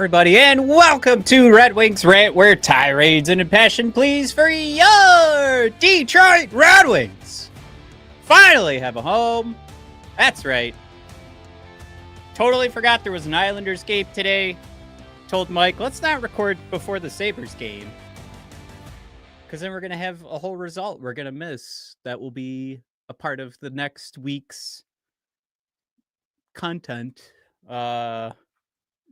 everybody, and welcome to Red Wings Rant, where tirades and impassioned pleas for your Detroit Red Wings finally have a home. That's right. Totally forgot there was an Islanders game today. Told Mike, let's not record before the Sabres game, because then we're going to have a whole result we're going to miss that will be a part of the next week's content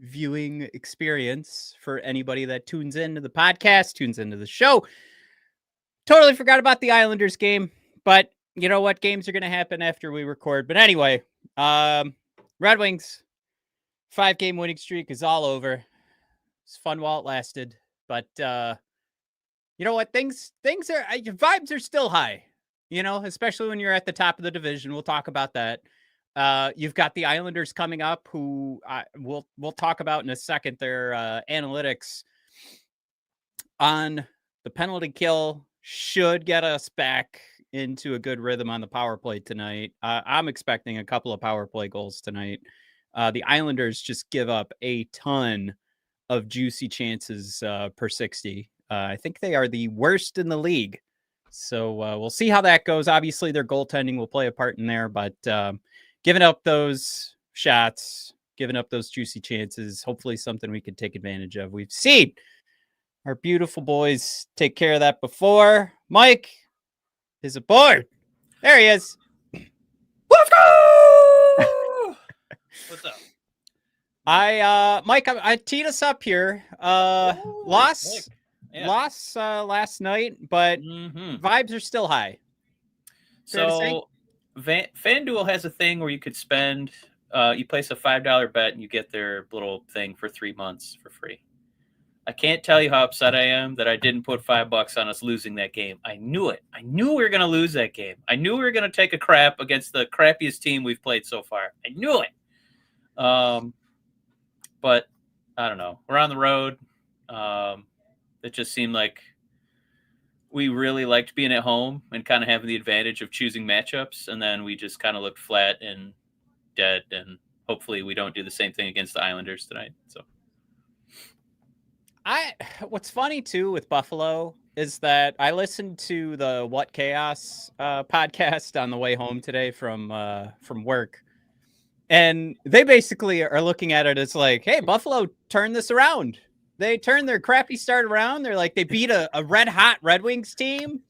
viewing experience for anybody that tunes into the podcast, tunes into the show. Totally forgot about the Islanders game, but you know what? Games are going to happen after we record. But anyway, Red Wings 5-game winning streak is all over. It's fun while it lasted, but you know what? Things are vibes are still high. You know, especially when you're at the top of the division. We'll talk about that. You've got the Islanders coming up, who we'll talk about in a second. Their analytics on the penalty kill should get us back into a good rhythm on the power play tonight. I'm expecting a couple of power play goals tonight. The Islanders just give up a ton of juicy chances per 60. I think they are the worst in the league. So we'll see how that goes. Obviously, their goaltending will play a part in there, but giving up those shots, giving up those juicy chances, hopefully something we could take advantage of. We've seen our beautiful boys take care of that before. Mike is aboard. There he is. Let's go! What's up? Mike, I teed us up here. Lost last night, but vibes are still high. So FanDuel has a thing where you could spend, you place a $5 bet and you get their little thing for 3 months for free. I can't tell you how upset I am that I didn't put $5 on us losing that game. I knew it. I knew we were going to lose that game. I knew we were going to take a crap against the crappiest team we've played so far. I knew it. But I don't know. We're on the road. It just seemed like we really liked being at home and kind of having the advantage of choosing matchups. And then we just kind of looked flat and dead. And hopefully we don't do the same thing against the Islanders tonight. So what's funny too with Buffalo is that I listened to the What Chaos podcast on the way home today from work. And they basically are looking at it as like, hey, Buffalo turned this around. They turned their crappy start around. They're like, they beat a red hot Red Wings team.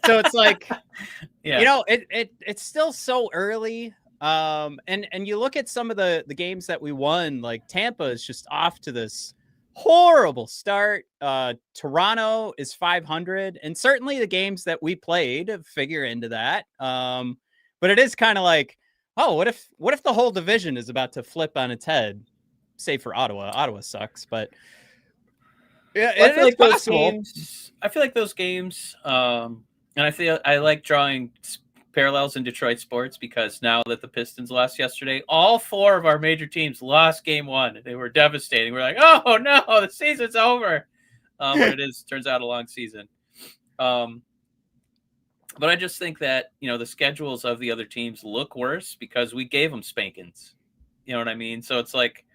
So it's like, you know, it's still so early. And you look at some of the games that we won, like Tampa is just off to this horrible start. Toronto is 500, and certainly the games that we played figure into that. But it is kind of like, oh, what if the whole division is about to flip on its head? Save for Ottawa. Ottawa sucks, but yeah, I feel like those games, and I like drawing parallels in Detroit sports because now that the Pistons lost yesterday, all 4 of our major teams lost game 1. They were devastating. We're like, oh no, the season's over. But it turns out a long season. But I just think that, you know, the schedules of the other teams look worse because we gave them spankings. You know what I mean? So it's like,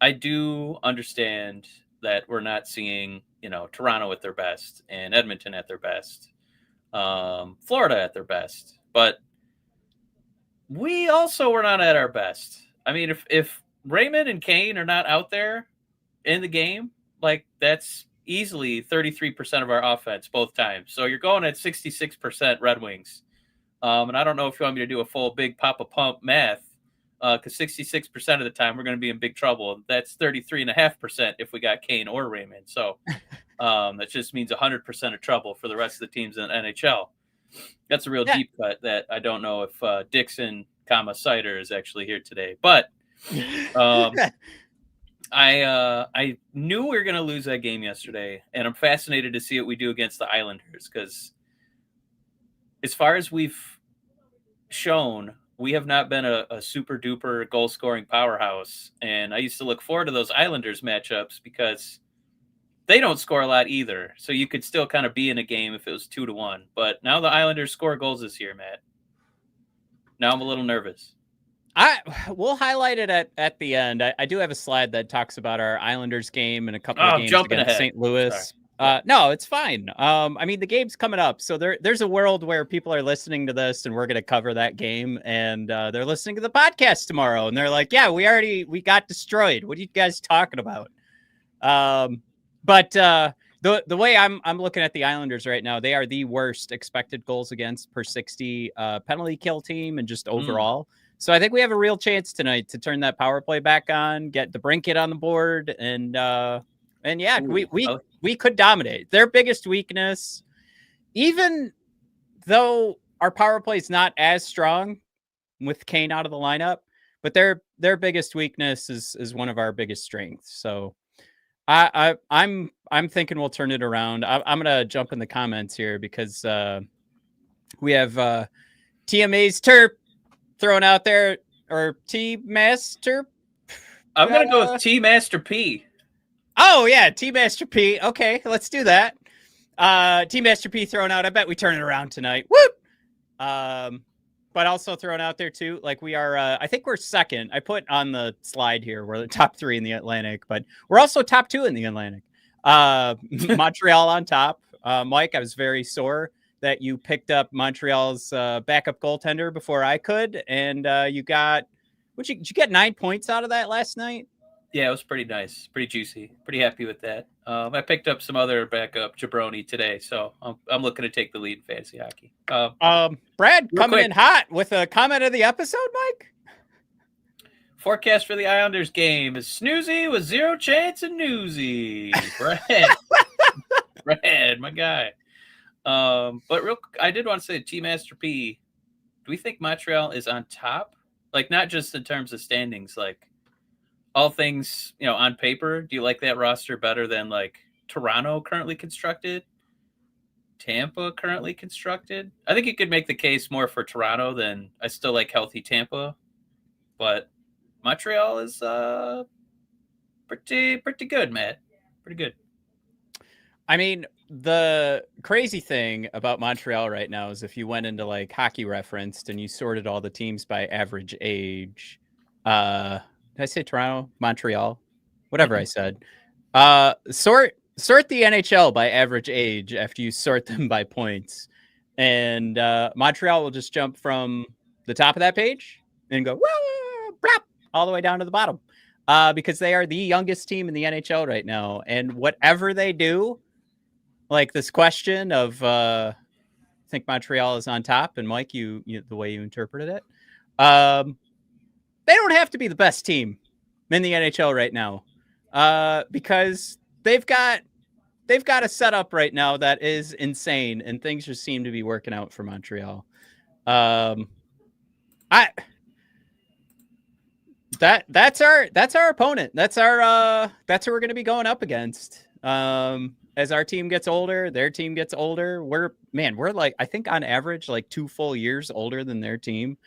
I do understand that we're not seeing, you know, Toronto at their best and Edmonton at their best, Florida at their best, but we also were not at our best. I mean, if Raymond and Kane are not out there in the game, like that's easily 33% of our offense both times. So you're going at 66% Red Wings. And I don't know if you want me to do a full big Papa Pump math, because 66% of the time we're going to be in big trouble. That's 33.5% if we got Kane or Raymond. So that just means 100% of trouble for the rest of the teams in the NHL. That's a real deep cut that I don't know if Dixon, Cider is actually here today. But I knew we were going to lose that game yesterday, and I'm fascinated to see what we do against the Islanders because as far as we've shown, we have not been a super duper goal scoring powerhouse. And I used to look forward to those Islanders matchups because they don't score a lot either. So you could still kind of be in a game if it was 2-1. But now the Islanders score goals this year, Matt. Now I'm a little nervous. We'll highlight it at the end. I do have a slide that talks about our Islanders game and a couple of I'm games jumping against ahead. St. Louis. Sorry. Yeah. No, it's fine. I mean, the game's coming up, so there's a world where people are listening to this, and we're going to cover that game, and they're listening to the podcast tomorrow, and they're like, "Yeah, we got destroyed. What are you guys talking about?" But the way I'm looking at the Islanders right now, they are the worst expected goals against per 60 penalty kill team, and just overall. So I think we have a real chance tonight to turn that power play back on, get the Brinket on the board, and yeah, we could dominate. Their biggest weakness, even though our power play is not as strong with Kane out of the lineup, but their biggest weakness is one of our biggest strengths. So I'm thinking we'll turn it around. I'm gonna jump in the comments here because we have TMA's Terp thrown out there, or T Master. I'm gonna go with T Master P. Oh yeah, T Master P. Okay, let's do that. T Master P thrown out. I bet we turn it around tonight. Whoop. But also thrown out there too. Like we are. I think we're second. I put on the slide here. We're the top 3 in the Atlantic, but we're also top 2 in the Atlantic. Montreal on top. Mike, I was very sore that you picked up Montreal's backup goaltender before I could, and you got. Did you get 9 points out of that last night? Yeah, it was pretty nice, pretty juicy, pretty happy with that. I picked up some other backup jabroni today, so I'm looking to take the lead in fantasy hockey. Brad coming in hot with a comment of the episode, Mike. Forecast for the Islanders game is snoozy with 0 chance of newsy. Brad, Brad, my guy. But I did want to say, T Master P, do we think Montreal is on top? Like, not just in terms of standings, like all things, on paper. Do you like that roster better than like Toronto currently constructed? Tampa currently constructed? I think you could make the case more for Toronto than I still like healthy Tampa, but Montreal is pretty good, Matt. Pretty good. I mean, the crazy thing about Montreal right now is if you went into like Hockey Referenced and you sorted all the teams by average age, did I say Toronto, Montreal, whatever I said, sort the NHL by average age after you sort them by points, and Montreal will just jump from the top of that page and go all the way down to the bottom, because they are the youngest team in the NHL right now, and whatever they do. Like this question of, I think Montreal is on top, and Mike, you the way you interpreted it, they don't have to be the best team in the NHL right now, because they've got a setup right now that is insane, and things just seem to be working out for Montreal. That's our opponent. That's who we're going to be going up against. As our team gets older, their team gets older. We're like, I think on average, like 2 full years older than their team.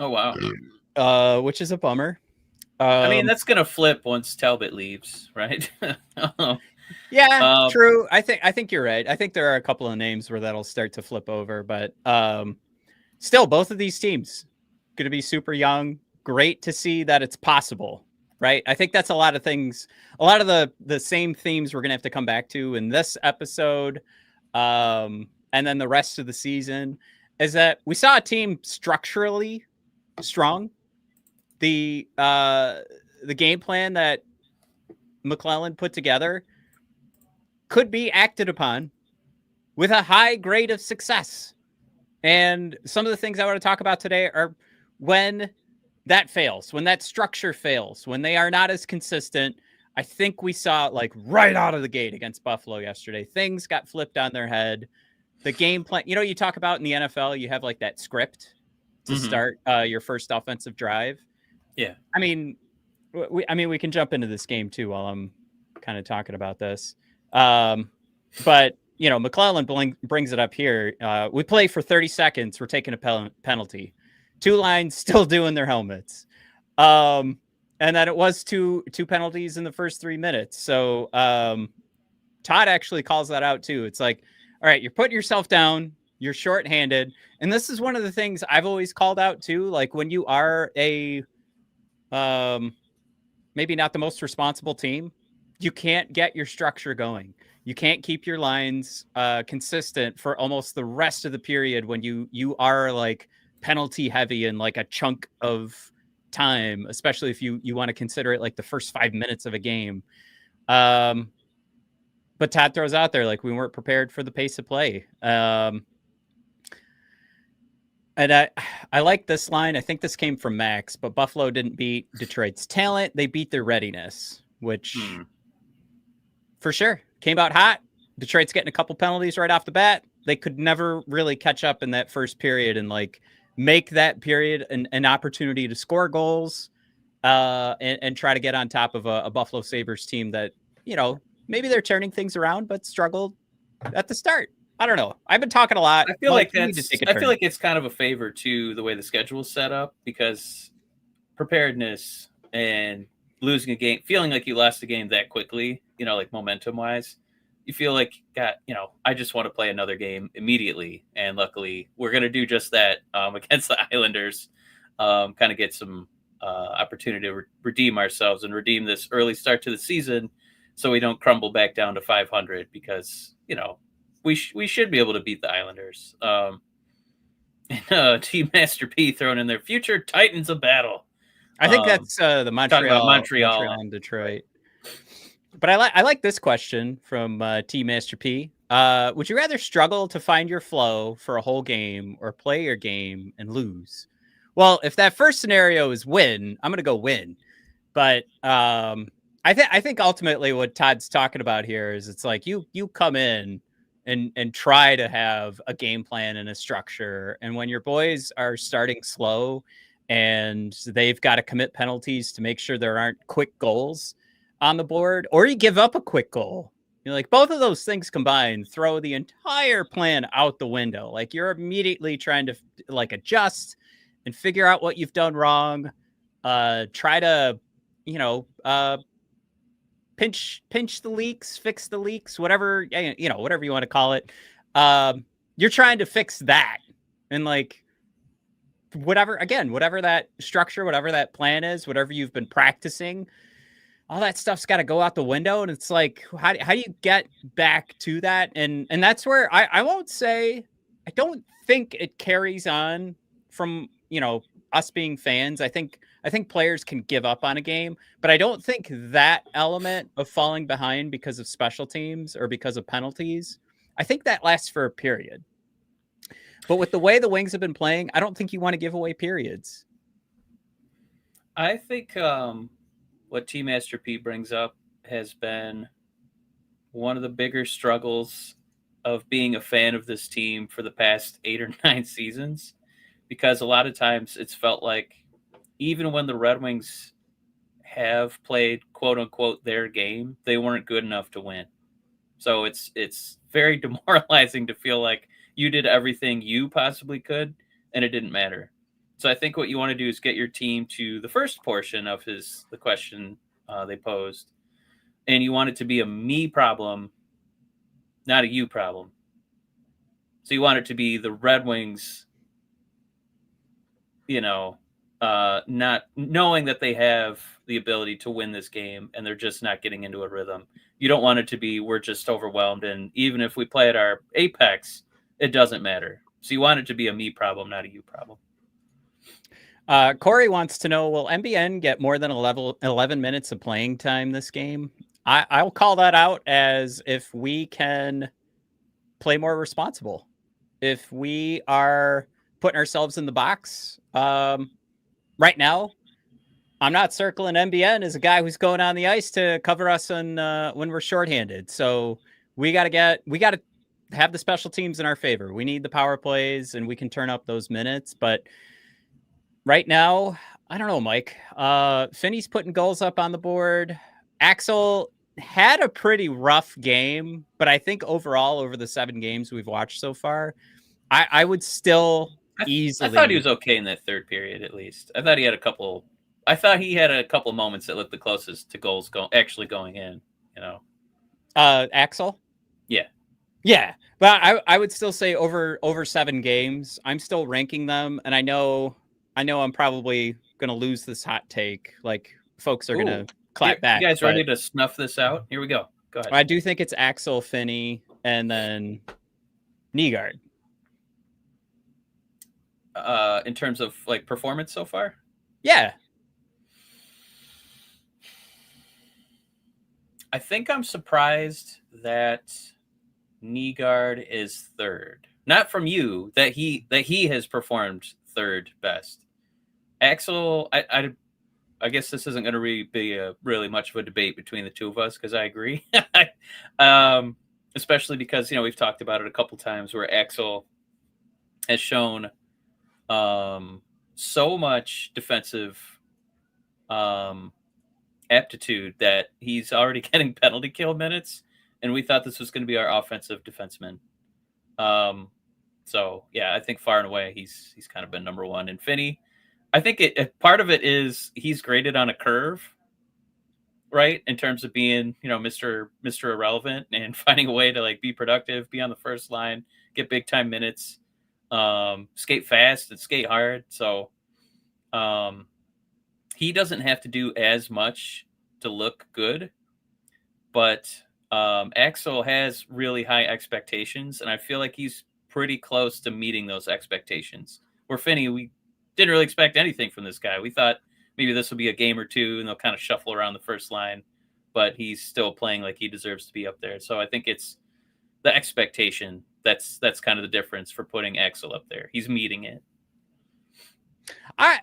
Oh, wow. Which is a bummer. I mean, that's going to flip once Talbot leaves, right? Yeah, true. I think you're right. I think there are a couple of names where that'll start to flip over, but still, both of these teams going to be super young. Great to see that it's possible. Right. I think that's a lot of things, a lot of the same themes we're going to have to come back to in this episode. And then the rest of the season is that we saw a team structurally strong. The game plan that McLellan put together could be acted upon with a high grade of success. And some of the things I want to talk about today are when that fails, when that structure fails, when they are not as consistent. I think we saw it like right out of the gate against Buffalo yesterday. Things got flipped on their head. The game plan, you talk about in the NFL, you have like that script to start your first offensive drive. Yeah. I mean, we can jump into this game too while I'm kind of talking about this. But McLellan brings it up here. We play for 30 seconds. We're taking a penalty. 2 lines still doing their helmets. And then it was two penalties in the first 3 minutes. So Todd actually calls that out too. It's like, all right, you're putting yourself down. you're shorthanded. And this is one of the things I've always called out too. Like when you are a maybe not the most responsible team, you can't get your structure going. You can't keep your lines consistent for almost the rest of the period when you are like penalty heavy in like a chunk of time, especially if you want to consider it like the first 5 minutes of a game. But Todd throws out there like we weren't prepared for the pace of play. And I like this line. I think this came from Max, but Buffalo didn't beat Detroit's talent. They beat their readiness, which for sure came out hot. Detroit's getting a couple penalties right off the bat. They could never really catch up in that first period and like make that period an opportunity to score goals and try to get on top of a Buffalo Sabres team that, you know, maybe they're turning things around, but struggled at the start. I don't know. I've been talking a lot. I feel like it's kind of a favor to the way the schedule's set up, because preparedness and losing a game, feeling like you lost a game that quickly, you know, like momentum wise, you feel like, God, you know, I just want to play another game immediately. And luckily we're going to do just that against the Islanders, kind of get some opportunity to redeem ourselves and redeem this early start to the season so we don't crumble back down to 500, because, you know, we should be able to beat the Islanders. Team Master P thrown in their future Titans of battle. I think that's the Montreal and Detroit. But I like this question from Team Master P. Would you rather struggle to find your flow for a whole game or play your game and lose? Well, if that first scenario is win, I'm going to go win. But I think ultimately what Todd's talking about here is it's like you come in and try to have a game plan and a structure. And when your boys are starting slow and they've got to commit penalties to make sure there aren't quick goals on the board, or you give up a quick goal, you're like, both of those things combined throw the entire plan out the window. Like you're immediately trying to like adjust and figure out what you've done wrong. Try to, you know, pinch the leaks, fix the leaks, whatever, you know, whatever you want to call it. You're trying to fix that. And like, whatever that structure, whatever that plan is, whatever you've been practicing, all that stuff's got to go out the window. And it's like, how do you get back to that? And that's where I won't say, I don't think it carries on from, you know, us being fans. I think players can give up on a game, but I don't think that element of falling behind because of special teams or because of penalties, I think that lasts for a period. But with the way the Wings have been playing, I don't think you want to give away periods. I think what Team Master P brings up has been one of the bigger struggles of being a fan of this team for the past 8 or 9 seasons, because a lot of times it's felt like even when the Red Wings have played quote unquote their game, they weren't good enough to win. So it's very demoralizing to feel like you did everything you possibly could and it didn't matter. So I think what you want to do is get your team to the first portion of the question they posed, and you want it to be a me problem, not a you problem. So you want it to be the Red Wings, you know, not knowing that they have the ability to win this game and they're just not getting into a rhythm. You don't want it to be, we're just overwhelmed, and even if we play at our apex, it doesn't matter. So you want it to be a me problem, not a you problem. Corey wants to know, will MBN get more than 11 minutes of playing time this game? I'll call that out as if we can play more responsible. If we are putting ourselves in the box, right now, I'm not circling MBN as a guy who's going on the ice to cover us when we're shorthanded. So we got to have the special teams in our favor. We need the power plays, and we can turn up those minutes. But right now, I don't know, Mike. Finney's putting goals up on the board. Axel had a pretty rough game, but I think overall, over the 7 games we've watched so far, I would still easily. I thought he was okay in that third period, at least. I thought he had a couple moments that looked the closest to goals actually going in. You know, Axel. Yeah. Yeah, but I would still say over 7 games, I'm still ranking them, and I know I'm probably gonna lose this hot take. Like folks are Ooh, gonna clap you back, guys ready but to snuff this out? Here we go. Go ahead. I do think it's Axel, Finney, and then Nygaard. In terms of like performance so far. Yeah, I think I'm surprised that Nygaard is third. Not from you that he has performed third best. Axel, I guess this isn't going to be really much of a debate between the two of us because I agree. Especially because we've talked about it a couple times where Axel has shown so much defensive aptitude that he's already getting penalty kill minutes, and we thought this was going to be our offensive defenseman. So yeah, I think far and away he's kind of been number one. And Finney, I think part of it is he's graded on a curve, right? In terms of being Mr. Irrelevant and finding a way to like be productive, be on the first line, get big time minutes, skate fast and skate hard. So he doesn't have to do as much to look good, but Axel has really high expectations, and I feel like he's pretty close to meeting those expectations. Where Finney, we didn't really expect anything from this guy. We thought maybe this will be a game or two, and they'll kind of shuffle around the first line, but he's still playing like he deserves to be up there. So I think it's the expectation that's kind of the difference for putting Axel up there. He's meeting it. I'm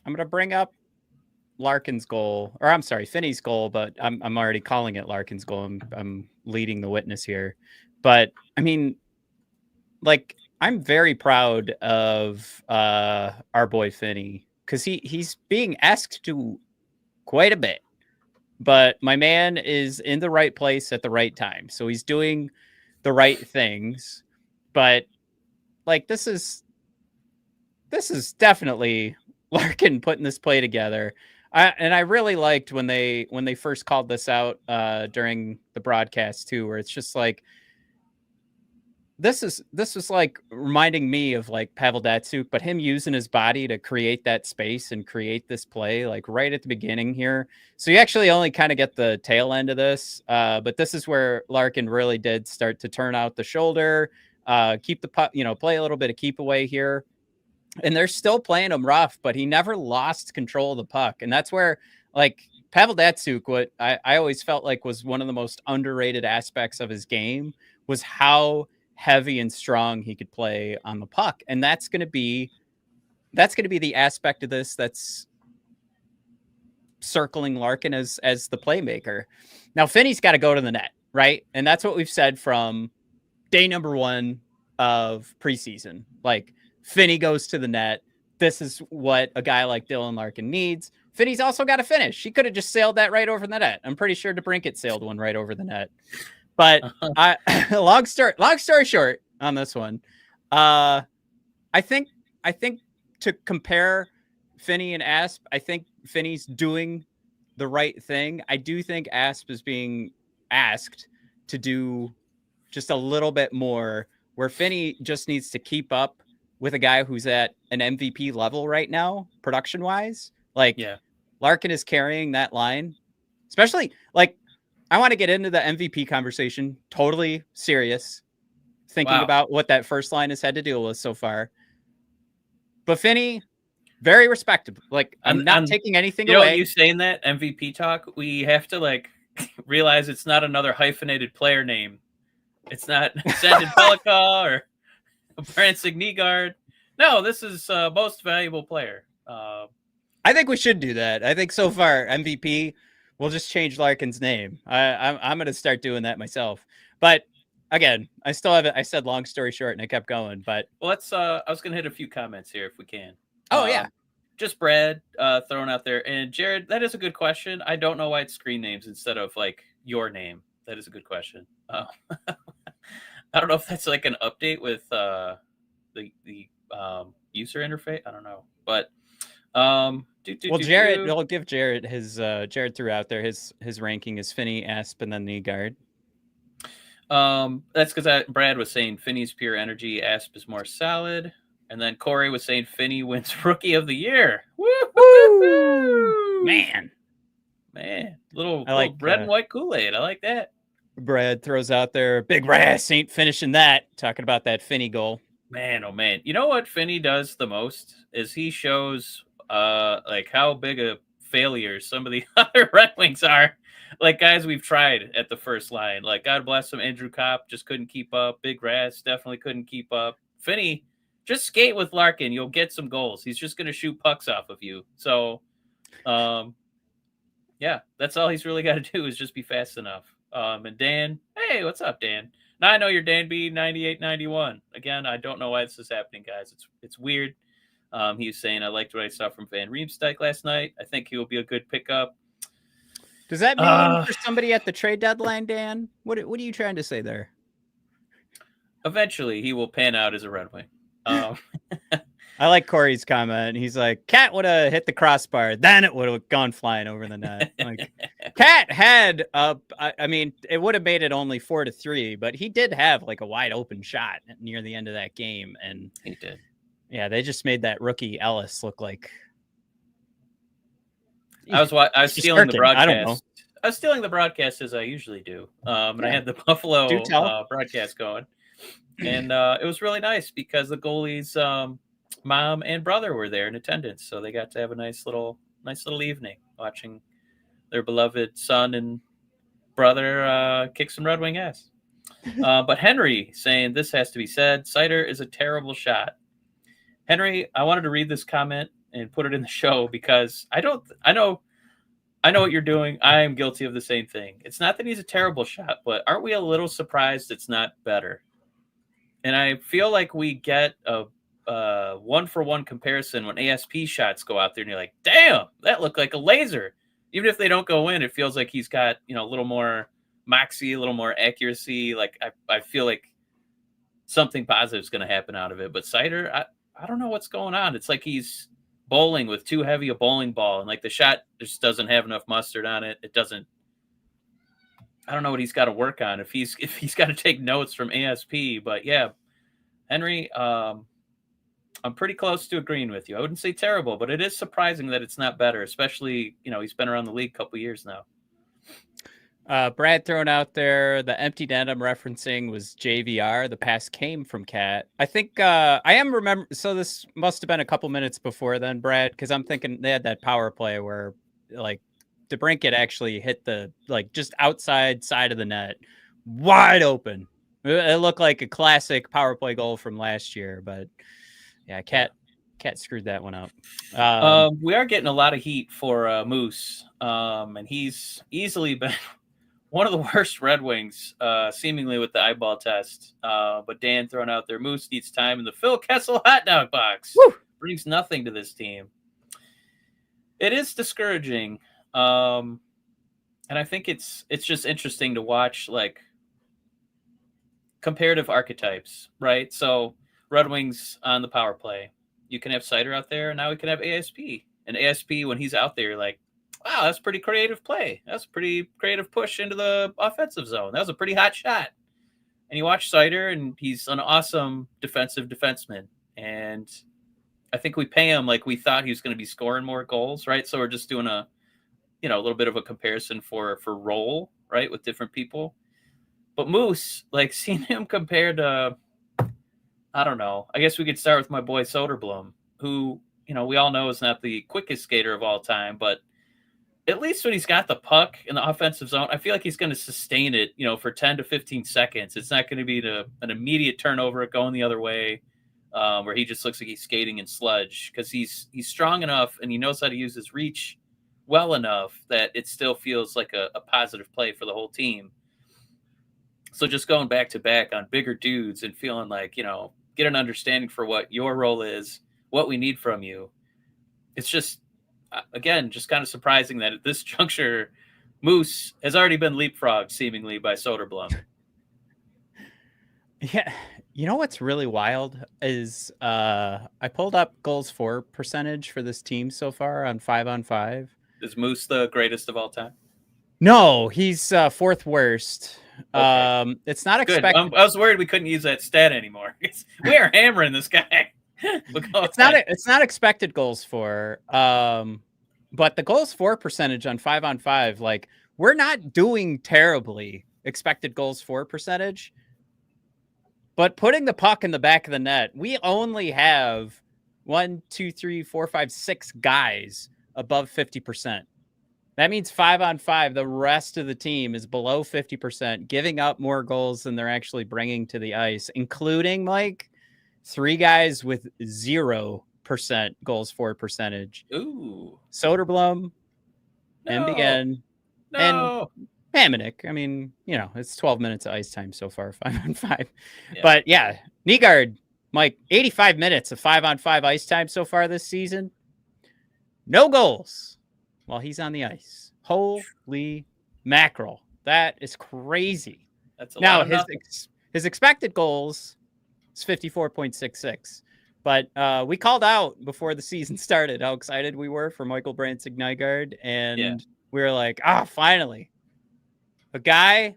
gonna bring up Larkin's goal, or I'm sorry, Finney's goal, but I'm already calling it Larkin's goal. I'm leading the witness here, but I mean, like I'm very proud of our boy Finney because he's being asked to quite a bit, but my man is in the right place at the right time, so he's doing the right things. But like this is definitely Larkin putting this play together. I really liked when they first called this out during the broadcast too, where it's just like this was like reminding me of like Pavel Datsyuk, but him using his body to create that space and create this play like right at the beginning here. So you actually only kind of get the tail end of this, but this is where Larkin really did start to turn out the shoulder, keep the puck, play a little bit of keep away here. And they're still playing him rough, but he never lost control of the puck. And that's where, like, Pavel Datsyuk, what I always felt like was one of the most underrated aspects of his game was how heavy and strong he could play on the puck. And that's going to be the aspect of this that's circling Larkin as the playmaker. Now, Finney's got to go to the net, right? And that's what we've said from day number 1 of preseason. Like, Finney goes to the net. This is what a guy like Dylan Larkin needs. Finney's also got to finish. He could have just sailed that right over the net. I'm pretty sure DeBrincat sailed one right over the net. But long story short on this one, I think to compare Finney and Asp, I think Finney's doing the right thing. I do think Asp is being asked to do just a little bit more, where Finney just needs to keep up with a guy who's at an MVP level right now, production wise. Like, Yeah. Larkin is carrying that line, especially like I want to get into the MVP conversation. Totally serious, thinking about what that first line has had to deal with so far. But Finney, very respectable. Like, I'm not taking anything away. You saying that MVP talk, we have to like realize it's not another hyphenated player name. It's not Sandin-Pellikka or Branson Nygaard. No, this is most valuable player. I think we should do that. I think so far MVP, we'll just change Larkin's name. I'm going to start doing that myself. But again, I still have it. I said long story short, and I kept going. But let's. I was going to hit a few comments here if we can. Oh yeah, just Brad thrown out there, and Jared. That is a good question. I don't know why it's screen names instead of like your name. That is a good question. I don't know if that's like an update with the user interface. I don't know, but Well, Jared, I'll give Jared his Jared threw out there his ranking is Finney, Asp, and then Nygaard. That's because Brad was saying Finney's pure energy, Asp is more solid, and then Corey was saying Finney wins Rookie of the Year. Woo! Man, little like red and white Kool-Aid. I like that. Brad throws out there, Big Rass ain't finishing that. Talking about that Finney goal. Man, oh man! You know what Finney does the most is he shows like how big a failure some of the other Red Wings are. Like guys we've tried at the first line. Like God bless him, Andrew Kopp just couldn't keep up. Big Rass definitely couldn't keep up. Finney, just skate with Larkin. You'll get some goals. He's just going to shoot pucks off of you. So, yeah, that's all he's really got to do is just be fast enough. And Dan, hey, what's up, Dan? Now I know you're Dan B 9891. Again, I don't know why this is happening, guys. It's weird. He was saying I liked what I saw from Van Riemsdyk last night. I think he will be a good pickup. Does that mean for somebody at the trade deadline, Dan? What are you trying to say there? Eventually, he will pan out as a Red Wing. I like Corey's comment. He's like, Cat would have hit the crossbar, then it would have gone flying over the net. Like, Cat had I mean, it would have made it only 4-3, but he did have like a wide open shot near the end of that game, and he did. Yeah, they just made that rookie Ellis look like. I was stealing the broadcast. I don't know. I was stealing the broadcast as I usually do, and I had the Buffalo broadcast going, and it was really nice because the goalie's mom and brother were there in attendance, so they got to have a nice little evening watching their beloved son and brother kick some Red Wing ass. But Henry saying this has to be said: Seider is a terrible shot. Henry, I wanted to read this comment and put it in the show because I know what you're doing. I am guilty of the same thing. It's not that he's a terrible shot, but aren't we a little surprised it's not better? And I feel like we get a 1-for-1 comparison when ASP shots go out there and you're like, damn, that looked like a laser. Even if they don't go in, it feels like he's got, a little more moxie, a little more accuracy. Like I feel like something positive is going to happen out of it. But Seider, I don't know what's going on. It's like he's bowling with too heavy a bowling ball, and like the shot just doesn't have enough mustard on it. It doesn't. I don't know what he's got to work on if he's got to take notes from ASP. But yeah, Henry, I'm pretty close to agreeing with you. I wouldn't say terrible, but it is surprising that it's not better, especially he's been around the league a couple years now. Brad throwing out there the empty net I'm referencing was JVR. The pass came from Cat. I think I am remember. So this must have been a couple minutes before then, Brad, because I'm thinking they had that power play where like DeBrincat actually hit the just outside side of the net, wide open. It looked like a classic power play goal from last year, but yeah, Cat screwed that one up. We are getting a lot of heat for Moose, and he's easily been one of the worst Red Wings, seemingly with the eyeball test. But Dan throwing out there, Moose needs time in the Phil Kessel hot dog box. Woo! Brings nothing to this team. It is discouraging, and I think it's just interesting to watch like comparative archetypes, right? So Red Wings on the power play. You can have Seider out there, and now we can have ASP. And ASP, when he's out there, like, wow, that's a pretty creative play. That's a pretty creative push into the offensive zone. That was a pretty hot shot. And you watch Seider, and he's an awesome defensive defenseman. And I think we pay him like we thought he was going to be scoring more goals, right? So we're just doing a little bit of a comparison for role, right, with different people. But Moose, like seeing him compared to, I don't know. I guess we could start with my boy Soderblom, who, we all know is not the quickest skater of all time, but at least when he's got the puck in the offensive zone, I feel like he's going to sustain it, for 10 to 15 seconds. It's not going to be an immediate turnover going the other way, where he just looks like he's skating in sludge, because he's strong enough and he knows how to use his reach well enough that it still feels like a positive play for the whole team. So just going back to back on bigger dudes and feeling like, get an understanding for what your role is, what we need from you. It's just, again, just kind of surprising that at this juncture, Moose has already been leapfrogged seemingly by Soderblom. Yeah. You know what's really wild is I pulled up goals for percentage for this team so far on 5-on-5. Is Moose the greatest of all time? No, he's fourth worst. Okay. It's not Good. expected. I was worried we couldn't use that stat anymore. We are hammering this guy. It's not expected goals for. But the goals for percentage on 5-on-5, like we're not doing terribly expected goals for percentage. But putting the puck in the back of the net, we only have 1, 2, 3, 4, 5, 6 guys above 50%. That means 5-on-5, the rest of the team is below 50%, giving up more goals than they're actually bringing to the ice, including Mike, 3 guys with 0% goals for percentage. Ooh. Soderblom, No. MBN, and No. Hamonic. I mean, it's 12 minutes of ice time so far, 5-on-5. Yeah. But yeah, Nygaard, Mike, 85 minutes of 5-on-5 ice time so far this season. No goals while he's on the ice. Holy mackerel. That is crazy. That's a Now, lot of his expected goals is 54.66. But we called out before the season started how excited we were for Michael Nygaard. And we were like, finally. A guy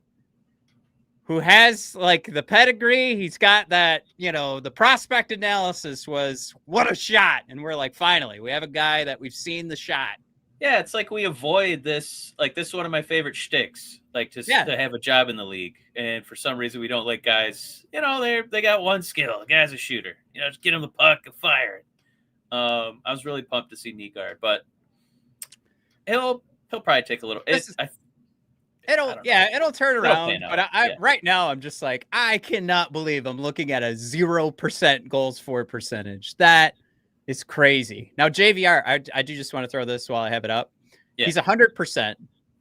who has like the pedigree, he's got that, the prospect analysis was what a shot. And we're like, finally, we have a guy that we've seen the shot. Yeah, it's like we avoid this. Like, this is one of my favorite shticks, like to have a job in the league. And for some reason, we don't like guys, they got one skill. The guy's a shooter. Just get him the puck and fire it. I was really pumped to see Nygaard, but he'll probably take a little. It'll turn around. But right now, I'm just like, I cannot believe I'm looking at a 0% goals for percentage. That is crazy. Now, JVR, I do just want to throw this while I have it up. Yeah. He's 100%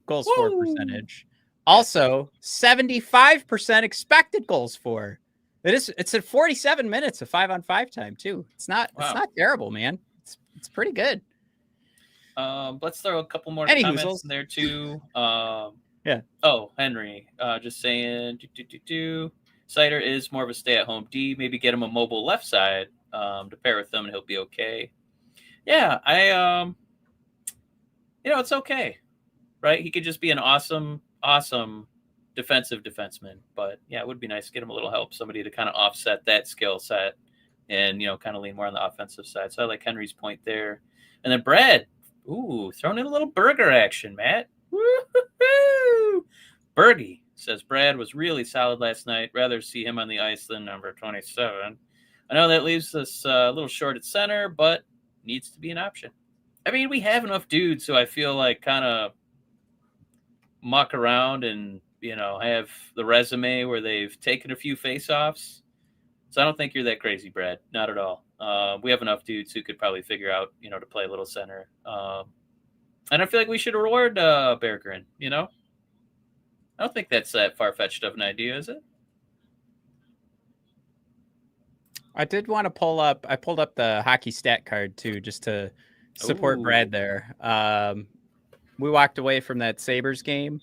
goals for percentage. Also, 75% expected goals for. It's at 47 minutes of 5-on-5 time too. It's not terrible, man. It's pretty good. Let's throw a couple more comments in there too. Yeah. Oh, Henry, just saying. Sider is more of a stay-at-home D. Maybe get him a mobile left side to pair with him, and he'll be okay. Yeah, it's okay, right? He could just be an awesome defensive defenseman. But yeah, it would be nice to get him a little help, somebody to kind of offset that skill set, and kind of lean more on the offensive side. So I like Henry's point there. And then Brad, throwing in a little burger action, Matt. Woo-hoo-hoo! Bergie says Brad was really solid last night. Rather see him on the ice than number 27. I know that leaves us a little short at center, but needs to be an option. I mean, we have enough dudes who I feel like kind of muck around and, have the resume where they've taken a few face-offs. So I don't think you're that crazy, Brad. Not at all. We have enough dudes who could probably figure out, to play a little center. And I feel like we should reward Berggren, I don't think that's that far-fetched of an idea, is it? I did want to pulled up the hockey stat card too, just to support Brad there. We walked away from that Sabres game.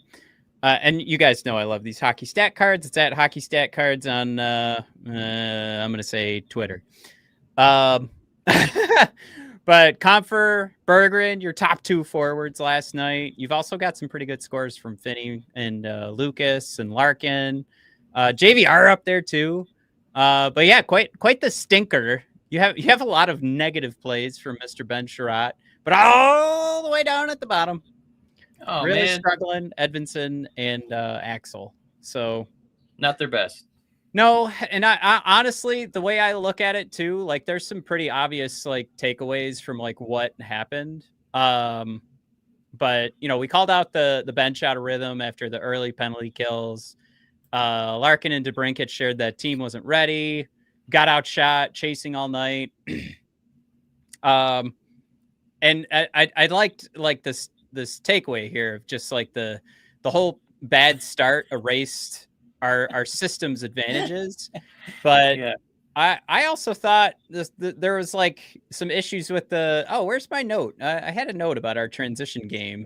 And you guys know I love these hockey stat cards. It's at Hockey Stat Cards on, I'm going to say Twitter. But Compher, Berggren, your top 2 forwards last night. You've also got some pretty good scores from Finney and Lucas and Larkin. JVR up there too. But yeah, quite the stinker. You have a lot of negative plays from Mr. Ben Sherratt, but all the way down at the bottom. Oh, really man. Struggling, Edvinsson and Axel. So not their best. No, and I honestly, the way I look at it too, like there's some pretty obvious like takeaways from like what happened. But we called out the bench out of rhythm after the early penalty kills. Larkin and DeBrincat shared that team wasn't ready, got outshot, chasing all night. And I liked like this takeaway here of just like the whole bad start erased our system's advantages. But yeah. I also thought there was like some issues with where's my note? I had a note about our transition game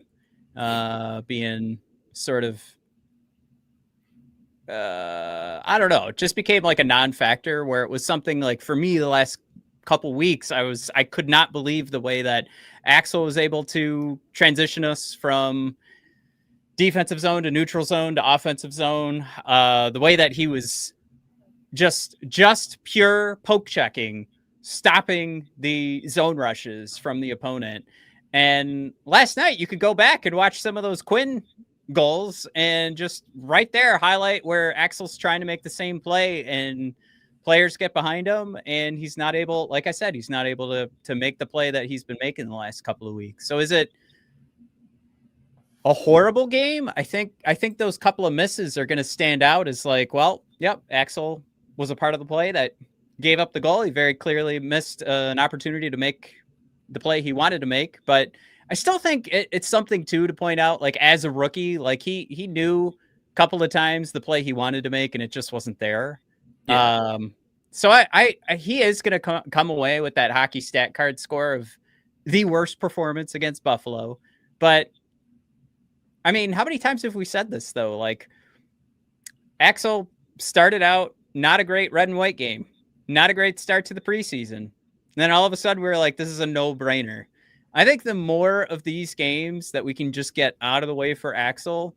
being sort of I don't know, it just became like a non-factor where it was something like for me the last couple weeks, I could not believe the way that Axel was able to transition us from defensive zone to neutral zone to offensive zone. The way that he was just pure poke checking, stopping the zone rushes from the opponent. And last night you could go back and watch some of those Quinn goals and just right there highlight where Axel's trying to make the same play and players get behind him and he's not able, like I said, he's not able to make the play that he's been making the last couple of weeks. So is it a horrible game? I think those couple of misses are going to stand out as like, well, yep, Axel was a part of the play that gave up the goal. He very clearly missed an opportunity to make the play he wanted to make, but I still think it's something too to point out, like as a rookie, like he knew a couple of times the play he wanted to make and it just wasn't there. Yeah. So I he is going to come away with that hockey stat card score of the worst performance against Buffalo. But I mean, how many times have we said this though? Like Axel started out not a great red and white game, not a great start to the preseason. And then all of a sudden we were like, this is a no-brainer. I think the more of these games that we can just get out of the way for Axel,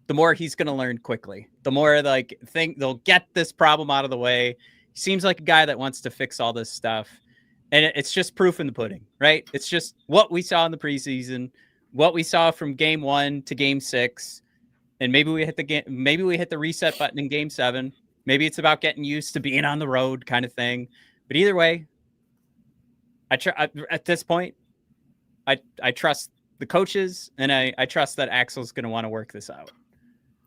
the more he's going to learn quickly. The more like they'll get this problem out of the way. He seems like a guy that wants to fix all this stuff. And it's just proof in the pudding, right? It's just what we saw in the preseason, what we saw from game 1 to game 6. And maybe we hit the reset button in game 7. Maybe it's about getting used to being on the road kind of thing. But either way, at this point, I trust the coaches, and I trust that Axel's going to want to work this out.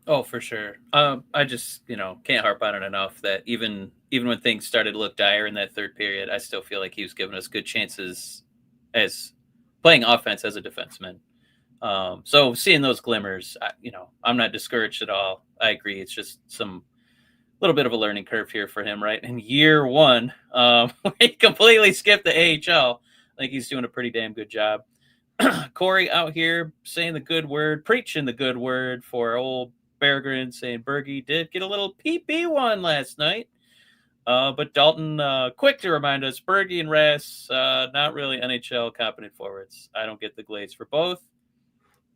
Oh, for sure. I just, can't harp on it enough that even when things started to look dire in that third period, I still feel like he was giving us good chances as playing offense as a defenseman. So seeing those glimmers, I'm not discouraged at all. I agree. It's just some little bit of a learning curve here for him, right? In year 1, he completely skipped the AHL. I think he's doing a pretty damn good job. Corey out here saying the good word, preaching the good word for old Berggren, saying Bergie did get a little PP one last night. But Dalton, quick to remind us, Bergie and Rass, not really NHL competent forwards. I don't get the glaze for both.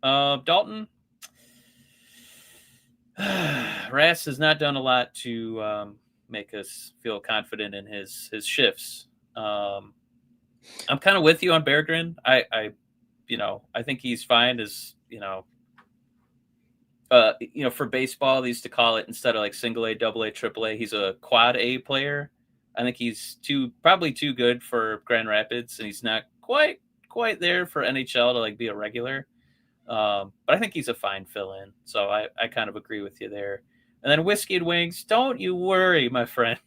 Dalton, Rass has not done a lot to make us feel confident in his shifts. I'm kind of with you on Berggren. I think he's fine as, for baseball, they used to call it, instead of like single A, double A, triple A, he's a quad A player. I think he's probably too good for Grand Rapids, and he's not quite there for NHL to like be a regular. But I think he's a fine fill-in. So I kind of agree with you there. And then Whiskey and Wings, don't you worry, my friend.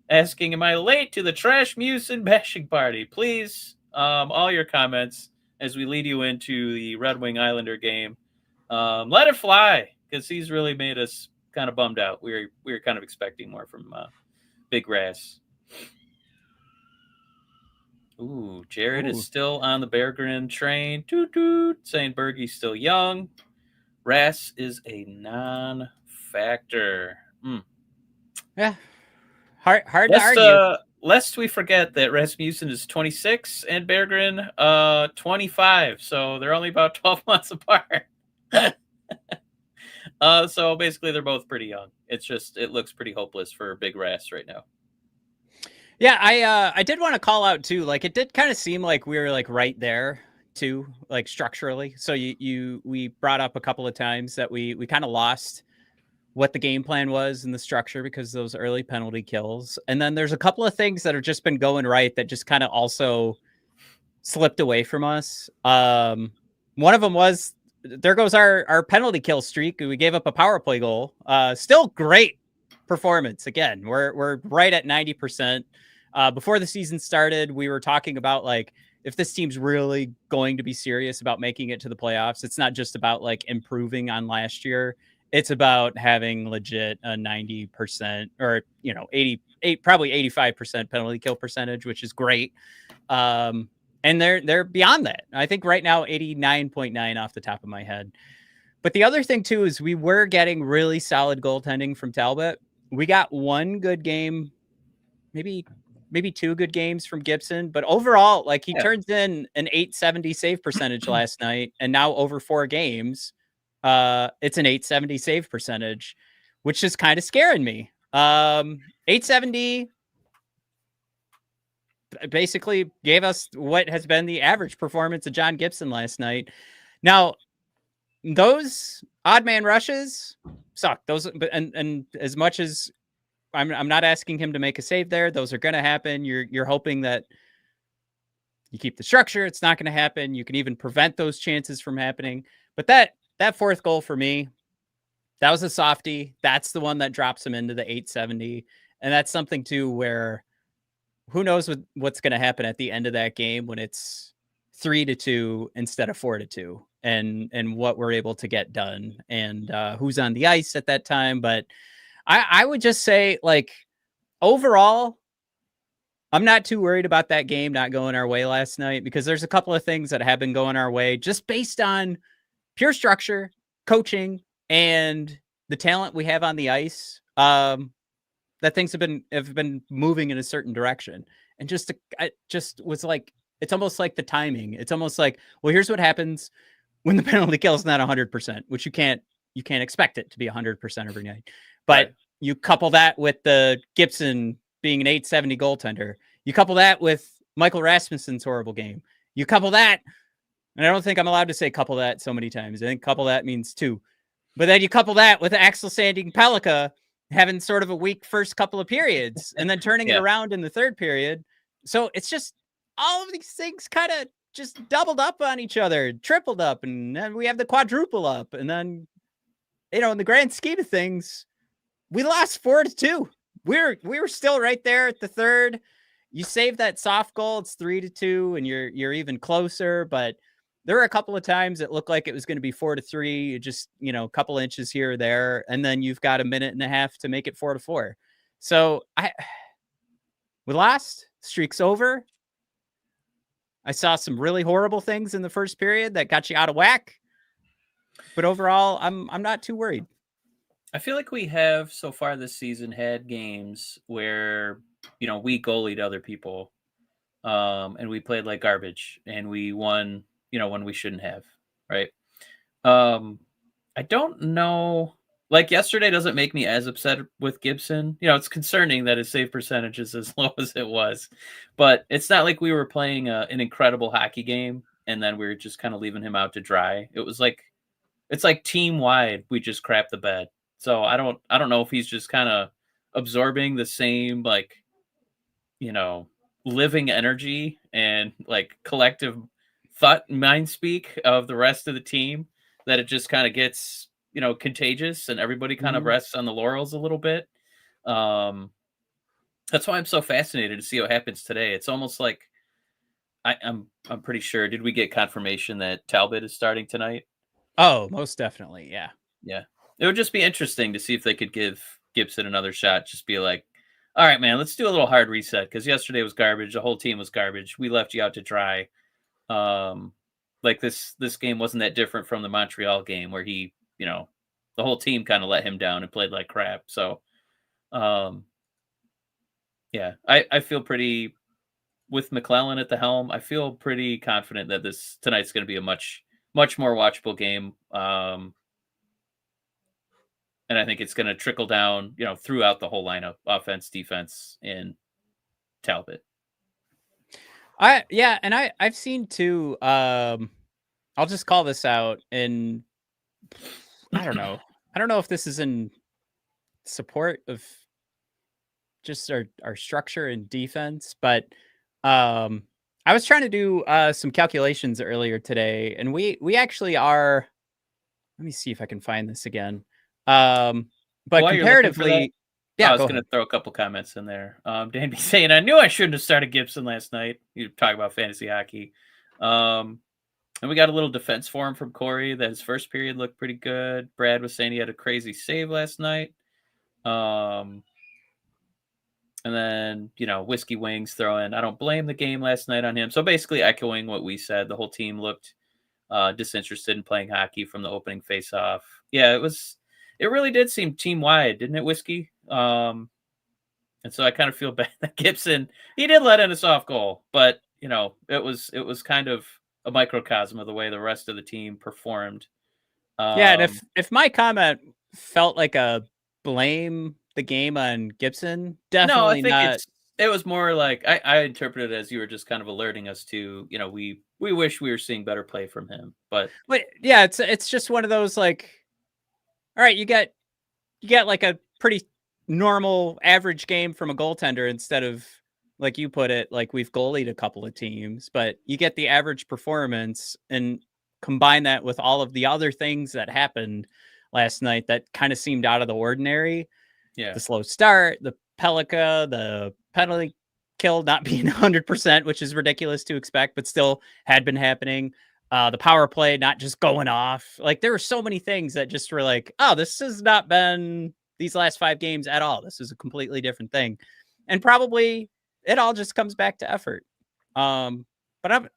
Asking, am I late to the Trash Muse and bashing party? Please, all your comments as we lead you into the Red Wing Islander game. Let it fly, because he's really made us kind of bummed out. We were kind of expecting more from Big Rass. Ooh, Jared is still on the Berggren train. Toot toot, saying Bergie's still young. Rass is a non-factor. Yeah, hard to argue. Lest we forget that Rasmussen is 26 and Berggren 25, so they're only about 12 months apart. So basically, they're both pretty young. It's just it looks pretty hopeless for Big Rass right now. Yeah, I did want to call out too. Like it did kind of seem like we were like right there too, like structurally. So we brought up a couple of times that we kind of lost what the game plan was in the structure because of those early penalty kills. And then there's a couple of things that have just been going right that just kind of also slipped away from us. One of them was, there goes our penalty kill streak. We gave up a power play goal. Still great performance. Again, we're right at 90%. Before the season started, we were talking about like, if this team's really going to be serious about making it to the playoffs, it's not just about like improving on last year. It's about having legit a 90% or, 88, probably 85% penalty kill percentage, which is great. And they're beyond that. I think right now, 89.9 off the top of my head. But the other thing too is we were getting really solid goaltending from Talbot. We got one good game, maybe two good games from Gibson, but overall, like he turns in an .870 save percentage last night, and now over 4 games, it's an .870 save percentage, which is kind of scaring me. .870 basically gave us what has been the average performance of John Gibson last night. Now, those odd man rushes suck. Those, and as much as I'm not asking him to make a save there, those are going to happen. You're hoping that you keep the structure. It's not going to happen. You can even prevent those chances from happening. But that fourth goal for me, that was a softie. That's the one that drops him into the .870, and that's something too where who knows what's going to happen at the end of that game when it's 3-2 instead of 4-2, and what we're able to get done, and who's on the ice at that time. But I would just say, like, overall, I'm not too worried about that game not going our way last night, because there's a couple of things that have been going our way just based on pure structure, coaching, and the talent we have on the ice. That things have been moving in a certain direction, and it just was like, it's almost like the timing. It's almost like, well, here's what happens when the penalty kill is not 100%, which you can't expect it to be 100% every night. But right. You couple that with the Gibson being an .870 goaltender. You couple that with Michael Rasmussen's horrible game. You couple that, and I don't think I'm allowed to say couple that so many times. I think couple that means 2. But then you couple that with Axel Sandin-Pellikka having sort of a weak first couple of periods and then turning it around in the third period. So it's just all of these things kind of just doubled up on each other, tripled up, and then we have the quadruple up. And then, in the grand scheme of things, we lost 4-2. We were still right there at the third. You save that soft goal, it's 3-2, and you're even closer. But there were a couple of times it looked like it was going to be 4-3, just, a couple inches here or there, and then you've got a minute and a half to make it 4-4. So we lost. Streak's over. I saw some really horrible things in the first period that got you out of whack. But overall, I'm not too worried. I feel like we have so far this season had games where, we goalied other people, and we played like garbage, and we won, when we shouldn't have, right? I don't know. Like, yesterday doesn't make me as upset with Gibson. It's concerning that his save percentage is as low as it was, but it's not like we were playing an incredible hockey game and then we were just kind of leaving him out to dry. It's like team wide, we just crap the bed. So I don't know if he's just kind of absorbing the same, like, living energy and like collective thought and mind speak of the rest of the team, that it just kind of gets, contagious, and everybody kind of rests on the laurels a little bit. That's why I'm so fascinated to see what happens today. It's almost like I'm pretty sure. Did we get confirmation that Talbot is starting tonight? Oh, most definitely. Yeah. Yeah. It would just be interesting to see if they could give Gibson another shot. Just be like, all right, man, let's do a little hard reset, because yesterday was garbage. The whole team was garbage. We left you out to dry. Like this game wasn't that different from the Montreal game where he, the whole team kind of let him down and played like crap. So, yeah, I feel pretty, with McLellan at the helm, I feel pretty confident that tonight's going to be a much, much more watchable game. And I think it's going to trickle down, throughout the whole lineup, offense, defense, and Talbot. I've seen too. I'll just call this out, and I don't know. I don't know if this is in support of just our structure and defense, but I was trying to do some calculations earlier today, and we actually are. Let me see if I can find this again. But comparatively, I was going to throw a couple comments in there. Danby saying, I knew I shouldn't have started Gibson last night. You talk about fantasy hockey. And we got a little defense for him from Corey that his first period looked pretty good. Brad was saying he had a crazy save last night. And then, Whiskey Wings throwing, I don't blame the game last night on him. So basically echoing what we said. The whole team looked disinterested in playing hockey from the opening faceoff. Yeah, it really did seem team wide, didn't it, Whiskey? And so I kind of feel bad that Gibson, he did let in a soft goal, but it was kind of a microcosm of the way the rest of the team performed. Yeah, and if my comment felt like a blame the game on Gibson, No, I definitely think not. it was more like I interpreted it as you were just kind of alerting us to, we wish we were seeing better play from him. But But yeah, it's just one of those like, all right, you get like a pretty normal average game from a goaltender instead of, like you put it, like we've goalied a couple of teams, but you get the average performance and combine that with all of the other things that happened last night that kind of seemed out of the ordinary. yeah, The slow start, the Pellikka, the penalty kill not being 100%, which is ridiculous to expect, but still had been happening. The power play not just going off. Like there were so many things that just were like, oh, this has not been these last 5 games at all. This is a completely different thing. And probably it all just comes back to effort. But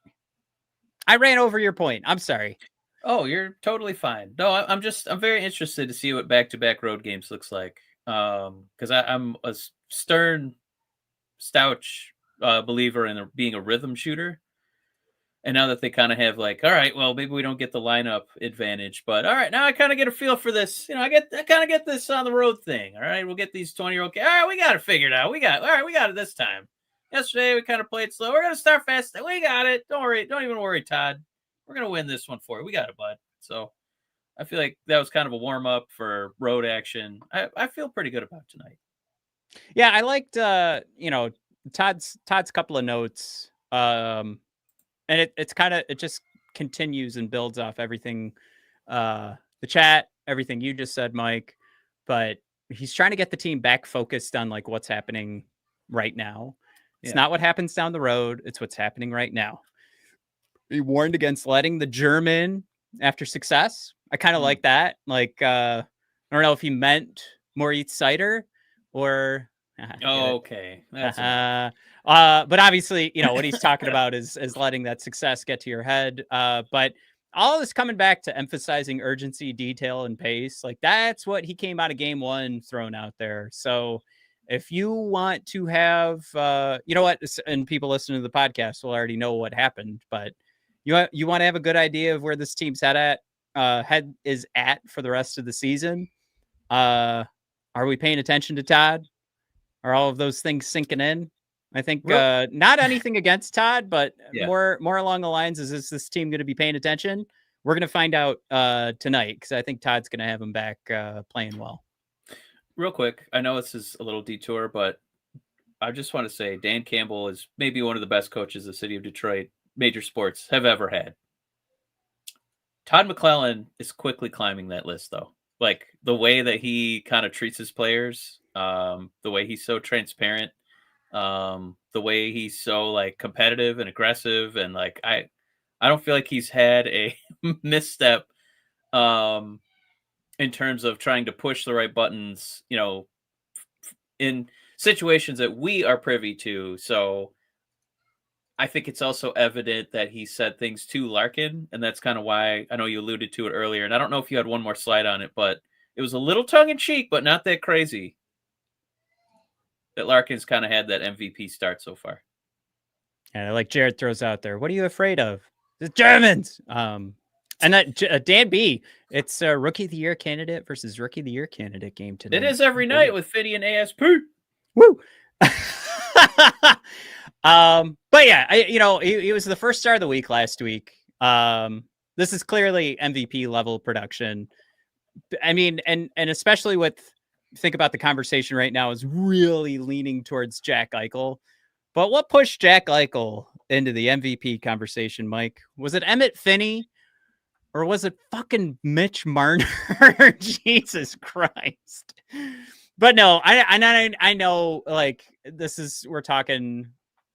I ran over your point. I'm sorry. oh, you're totally fine. No, I'm very interested to see what back-to-back road games looks like. Because I'm a stern, stouch believer in being a rhythm shooter. And now that they kind of have like, all right, well, maybe we don't get the lineup advantage, but all right, now I kind of get a feel for this. I kind of get this on the road thing. All right, we'll get these 20-year-old. All right, we got it figured out. We got it this time. Yesterday we kind of played slow. We're gonna start fast. We got it. Don't worry. Don't even worry, Todd. We're gonna win this one for you. We got it, bud. So I feel like that was kind of a warm up for road action. I feel pretty good about tonight. Yeah, I liked Todd's couple of notes. And it just continues and builds off everything, the chat, everything you just said, Mike. But he's trying to get the team back focused on like what's happening right now. It's not what happens down the road. It's what's happening right now. He warned against letting the German after success. I kind of like that. Like, I don't know if he meant Moritz Seider or. Okay. That's but obviously, what he's talking about is letting that success get to your head. But all this coming back to emphasizing urgency, detail, and pace. Like that's what he came out of game 1 thrown out there. So if you want to have, and people listening to the podcast will already know what happened, but you want to have a good idea of where this team's head is at for the rest of the season. Are we paying attention to Todd? Are all of those things sinking in? I think not anything against Todd, but more along the lines is this team going to be paying attention? We're going to find out tonight because I think Todd's going to have him back playing well. Real quick, I know this is a little detour, but I just want to say Dan Campbell is maybe one of the best coaches the city of Detroit major sports have ever had. Todd McLellan is quickly climbing that list, though. Like the way that he kind of treats his players, the way he's so transparent, the way he's so like competitive and aggressive, and like I don't feel like he's had a misstep in terms of trying to push the right buttons, in situations that we are privy to. So I think it's also evident that he said things to Larkin, and that's kind of why I know you alluded to it earlier. And I don't know if you had one more slide on it, but it was a little tongue in cheek, but not that crazy. That Larkin's kind of had that MVP start so far. And like Jared throws out there, what are you afraid of? The Germans. And that Dan B, it's a Rookie of the Year candidate versus Rookie of the Year candidate game today. It is every night with Fiddy and ASP. Woo! But yeah, he was the first star of the week last week. This is clearly MVP level production. I mean, and especially think about the conversation right now is really leaning towards Jack Eichel. But what pushed Jack Eichel into the MVP conversation, Mike? Was it Emmett Finney or was it fucking Mitch Marner? Jesus Christ. But no, I know like we're talking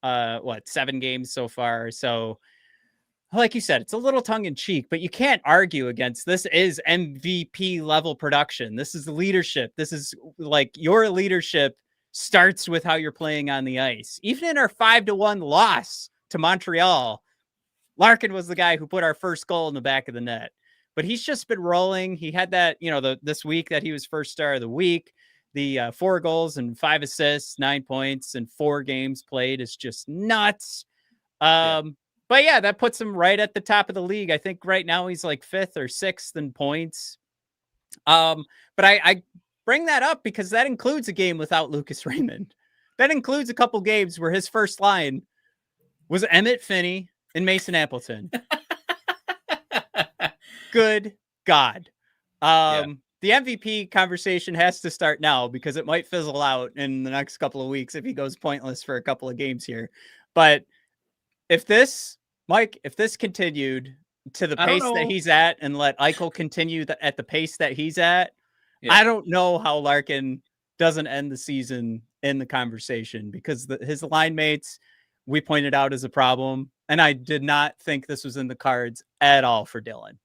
7 games so far. So like you said, it's a little tongue in cheek, but you can't argue against this is MVP level production. This is leadership. This is like your leadership starts with how you're playing on the ice. Even in our 5-1 loss to Montreal, Larkin was the guy who put our first goal in the back of the net. But he's just been rolling. He had that, this week that he was first star of the week. The 4 goals and 5 assists, 9 points, and 4 games played is just nuts. But yeah, that puts him right at the top of the league. I think right now he's like 5th or 6th in points. But I bring that up because that includes a game without Lucas Raymond. That includes a couple games where his first line was Emmett Finney and Mason Appleton. Good God. The MVP conversation has to start now because it might fizzle out in the next couple of weeks if he goes pointless for a couple of games here. But if this continued to the pace that he's at and let Eichel continue at the pace that he's at, I don't know how Larkin doesn't end the season in the conversation because his line mates we pointed out as a problem. And I did not think this was in the cards at all for Dylan.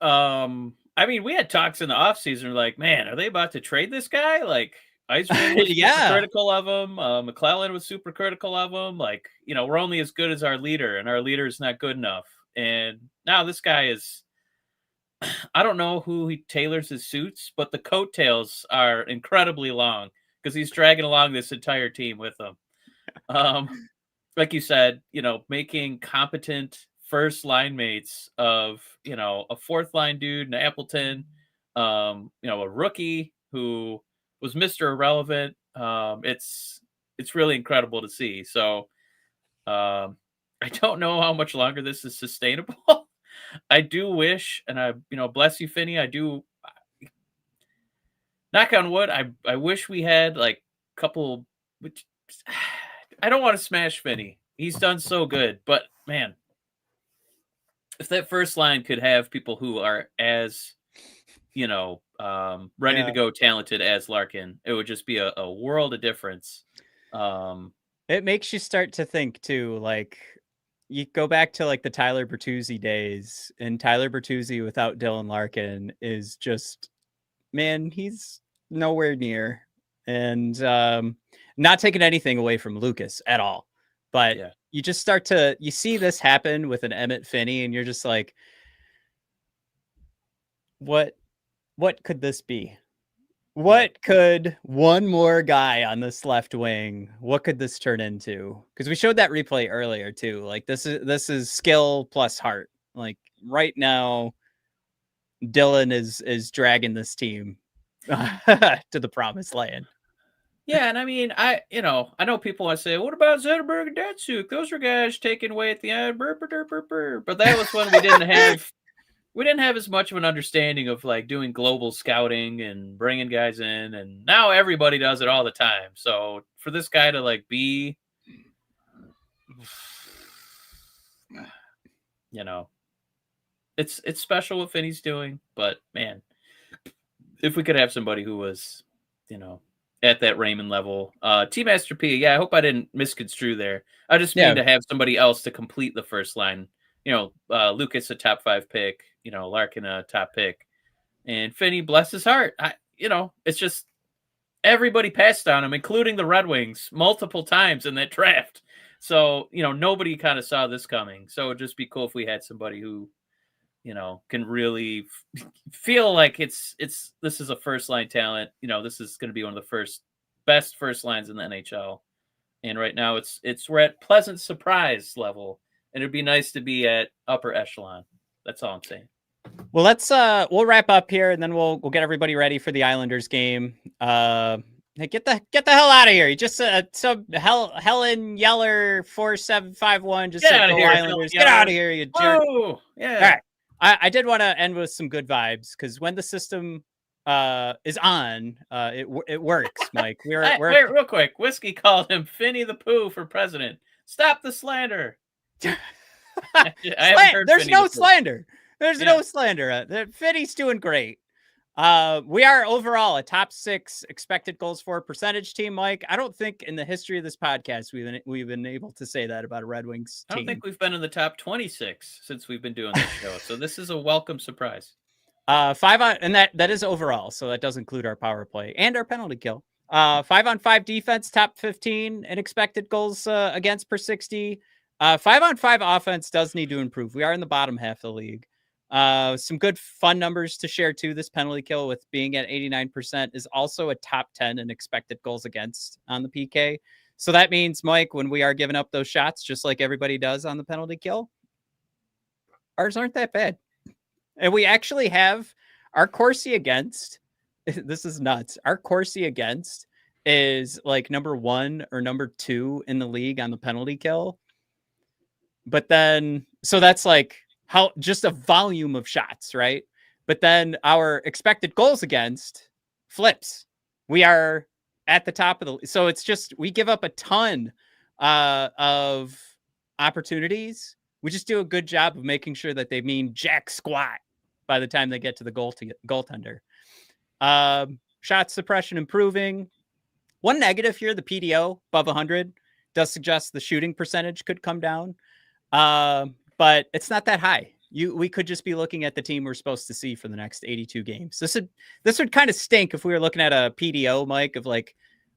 I mean, we had talks in the offseason like, man, are they about to trade this guy? Like, Eisman was super critical of him. McLellan was super critical of him. Like, we're only as good as our leader, and our leader is not good enough. And now this guy is, I don't know who he tailors his suits, but the coattails are incredibly long because he's dragging along this entire team with him. Like you said, making competent first line mates of, a fourth line dude, an Appleton, a rookie who was Mr. Irrelevant. It's really incredible to see. So I don't know how much longer this is sustainable. I do wish, and I, bless you, Finney. I do, knock on wood. I wish we had like a couple, which I don't want to smash Finney. He's done so good, but man, if that first line could have people who are as, ready to go, talented as Larkin, it would just be a world of difference. It makes you start to think too, like you go back to like the Tyler Bertuzzi days, and Tyler Bertuzzi without Dylan Larkin is just, man, he's nowhere near. And not taking anything away from Lucas at all. But you just you see this happen with an Emmett Finney, and you're just like, what could this be? What could one more guy on this left wing, what could this turn into? Because we showed that replay earlier too. Like this is skill plus heart. Like right now, Dylan is dragging this team to the promised land. Yeah, and I mean, I know people want to say, what about Zetterberg and Datsuk? Those were guys taken away at the end. But that was when we didn't have as much of an understanding of like doing global scouting and bringing guys in, and now everybody does it all the time. So for this guy to like be, it's special what Finney's doing. But man, if we could have somebody who was, at that Raymond level. T-Master P, I hope I didn't misconstrue there. I just mean to have somebody else to complete the first line. Lucas a top 5 pick, Larkin a top pick, and Finney, bless his heart. It's just everybody passed on him, including the Red Wings, multiple times in that draft. So, nobody kind of saw this coming. So it'd just be cool if we had somebody who, can really feel like this is a first line talent. This is going to be one of the best first lines in the NHL. And right now we're at pleasant surprise level, and it'd be nice to be at upper echelon. That's all I'm saying. Well, let's we'll wrap up here, and then we'll get everybody ready for the Islanders game. Hey, get the hell out of here! You just some Helen Yeller 4751 just said, "Go Islanders! Get out of here, you jerk!" Oh, yeah. All right. I did want to end with some good vibes because when the system is on, it works, Mike. Wait, real quick. Whiskey called him Finney the Pooh for president. Stop the slander. There's no slander. There's no slander. Finney's doing great. We are overall a top 6 expected goals for percentage team, Mike. I don't think in the history of this podcast we've been able to say that about a Red Wings team. I don't think we've been in the top 26 since we've been doing this show. So this is a welcome surprise. 5 on, and that is overall, so that does include our power play and our penalty kill. 5 on 5 defense, top 15 in expected goals against per 60. 5-on-5 offense does need to improve. We are in the bottom half of the league. Some good fun numbers to share too. This penalty kill with being at 89% is also a top 10 in expected goals against on the PK. So that means, Mike, when we are giving up those shots, just like everybody does on the penalty kill, ours aren't that bad. And we actually have our Corsi against. This is nuts. Our Corsi against is like number 1 or number 2 in the league on the penalty kill. But then, so that's like how just a volume of shots, right? But then our expected goals against flips. We are at the top of the, so it's just, we give up a ton of opportunities. We just do a good job of making sure that they mean jack squat by the time they get to the goaltender. Shot suppression improving. One negative here, the PDO above 100 does suggest the shooting percentage could come down. But it's not that high. We could just be looking at the team we're supposed to see for the next 82 games. This would kind of stink if we were looking at a PDO, Mike, of like,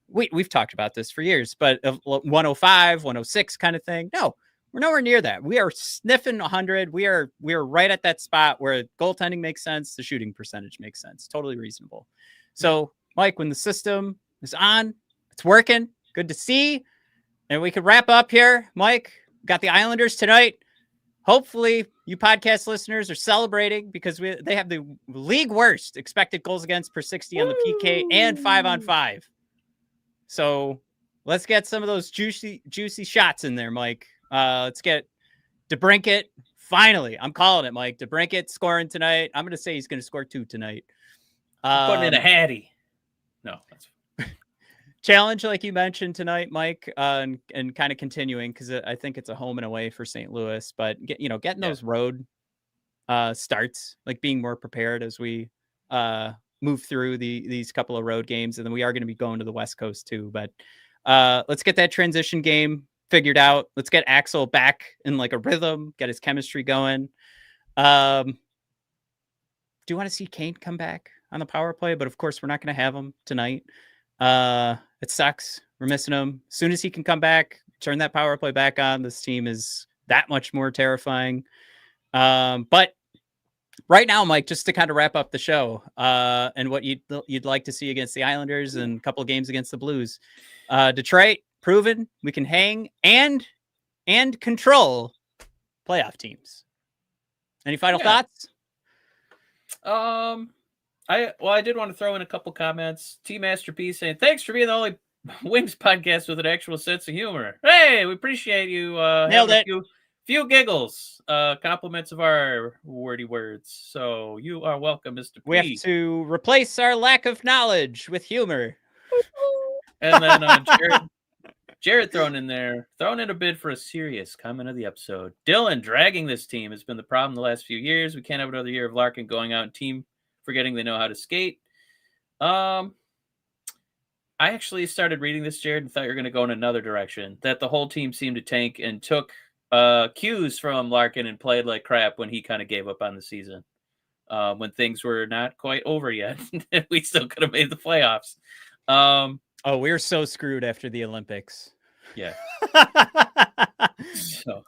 we've talked about this for years, but of 105, 106 kind of thing. No, we're nowhere near that. We are sniffing 100. We are right at that spot where goaltending makes sense. The shooting percentage makes sense. Totally reasonable. So, Mike, when the system is on, it's working. Good to see. And we could wrap up here. Mike, got the Islanders tonight. Hopefully, you podcast listeners are celebrating because they have the league worst expected goals against per 60 on the PK and 5-on-5. So let's get some of those juicy shots in there, Mike. Let's get DeBrincat. Finally, I'm calling it, Mike. DeBrincat scoring tonight. I'm going to say he's going to score 2 tonight. Putting in a Hattie. No, that's challenge like you mentioned tonight, Mike, and kind of continuing because I think it's a home and away for St. Louis, but getting those road starts, like being more prepared as we move through these couple of road games, and then we are going to be going to the West Coast too. But let's get that transition game figured out. Let's get Axel back in like a rhythm, get his chemistry going. Do you want to see Kane come back on the power play? But of course, we're not going to have him tonight. It sucks. We're missing him. As soon as he can come back, turn that power play back on. This team is that much more terrifying. But right now, Mike, just to kind of wrap up the show, and what you'd like to see against the Islanders and a couple of games against the Blues. Detroit proven we can hang and control playoff teams. Any final thoughts? I did want to throw in a couple comments. T Masterpiece saying, thanks for being the only Wings podcast with an actual sense of humor. Hey, we appreciate you. Nailed it. A few giggles, compliments of our wordy words. So you are welcome, Mr. P. We have to replace our lack of knowledge with humor. And then Jared thrown in a bid for a serious comment of the episode. Dylan dragging this team has been the problem the last few years. We can't have another year of Larkin going out and team forgetting they know how to skate. I actually started reading this, Jared, and thought you were going to go in another direction. That the whole team seemed to tank and took cues from Larkin and played like crap when he kind of gave up on the season. When things were not quite over yet. We still could have made the playoffs. Oh, we were so screwed after the Olympics. Yeah. So...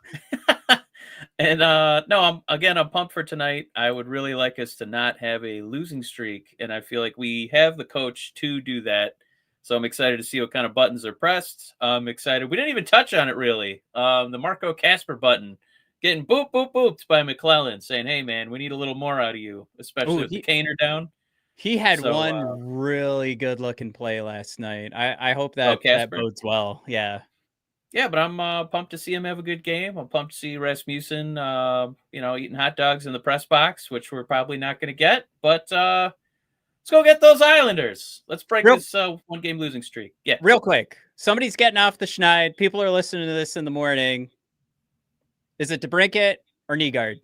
And no, I'm pumped for tonight. I would really like us to not have a losing streak, and I feel like we have the coach to do that. So I'm excited to see what kind of buttons are pressed. I'm excited. We didn't even touch on it really. The Marco Casper button getting booped by McLellan, saying, "Hey man, we need a little more out of you, especially with the Kane are down." He had one really good looking play last night. I hope that bodes well. Yeah. Yeah, but I'm pumped to see him have a good game. I'm pumped to see Rasmussen, eating hot dogs in the press box, which we're probably not going to get. But let's go get those Islanders. Let's break this one-game losing streak. Yeah, real quick. Somebody's getting off the schneid. People are listening to this in the morning. Is it DeBrincat or Nygaard?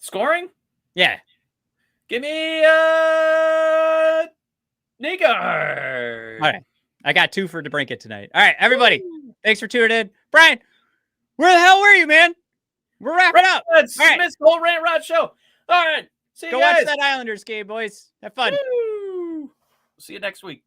Scoring? Yeah. Give me Nygaard. All right. I got 2 for DeBrincat tonight. All right, everybody. Thanks for tuning in. Brian, where the hell were you, man? We're wrapping up. All right. Smith's Gold Rant Rod Show. All right. See you guys. Go watch that Islanders game, boys. Have fun. Woo. See you next week.